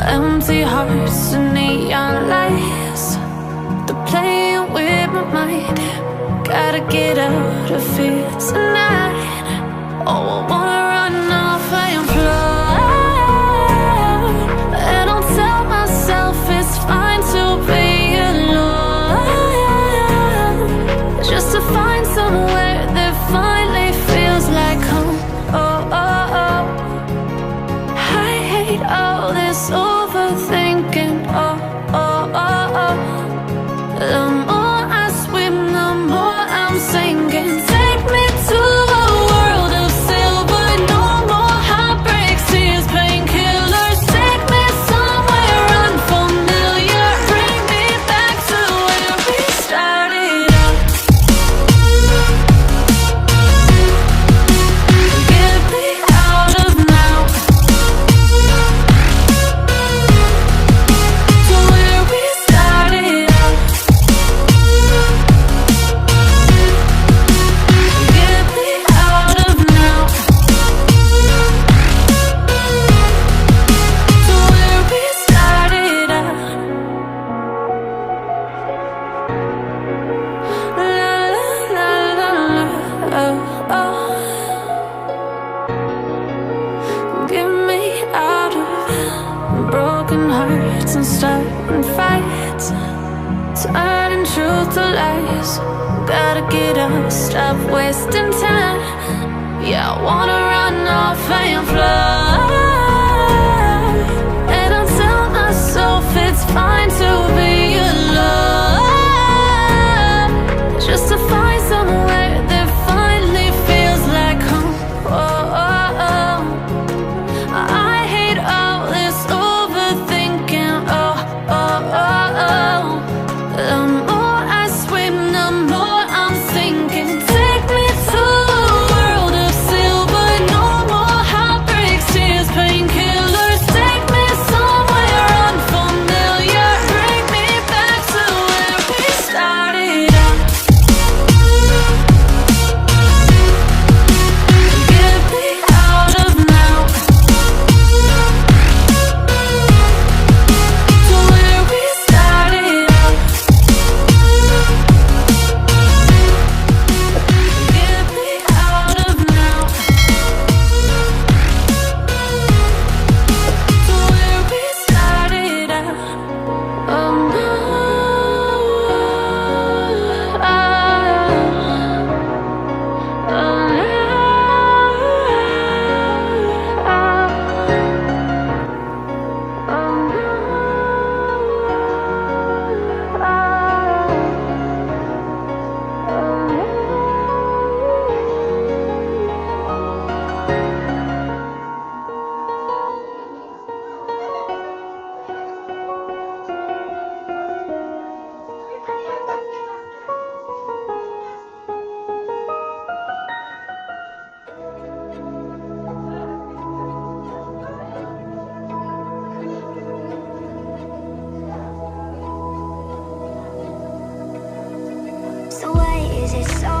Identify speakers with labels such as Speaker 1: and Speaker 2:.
Speaker 1: Empty hearts and neon lights, they're playing with my mind. Gotta get out of here tonight. Oh, I wanna run off and fly, and I'll tell myself it's fine to be alone, just to find somewhere that finally feels like home. Oh, oh, oh. I hate all this overthinking. Oh, oh, oh, oh. The more I swim, the more I'm sinking. Take me to a world of silver. No more heartbreaks, tears, painkillers. Take me somewhere unfamiliar. Bring me back to where we started out. Get me out of now, to where we started out. Get me out of now, to where we started out. La la la la, oh oh. Get me out of broken hearts and starting fights, turning truth to lies. Gotta get up, stop wasting time. Yeah, I wanna run off and fly, and I'll tell myself it's fine to be alone, just to find somewhere that finally feels like home. Oh, oh, oh. I hate all this overthinking. Oh, oh, oh, oh. The more I swim, the more I'm sinking. Take me to a world of silver. No more heartbreaks, tears, painkillers. Take me somewhere unfamiliar. Bring me back to where we started out. Get me out of now, to where we started out. Get me out of now, to where we started out. Oh no,
Speaker 2: So why is it so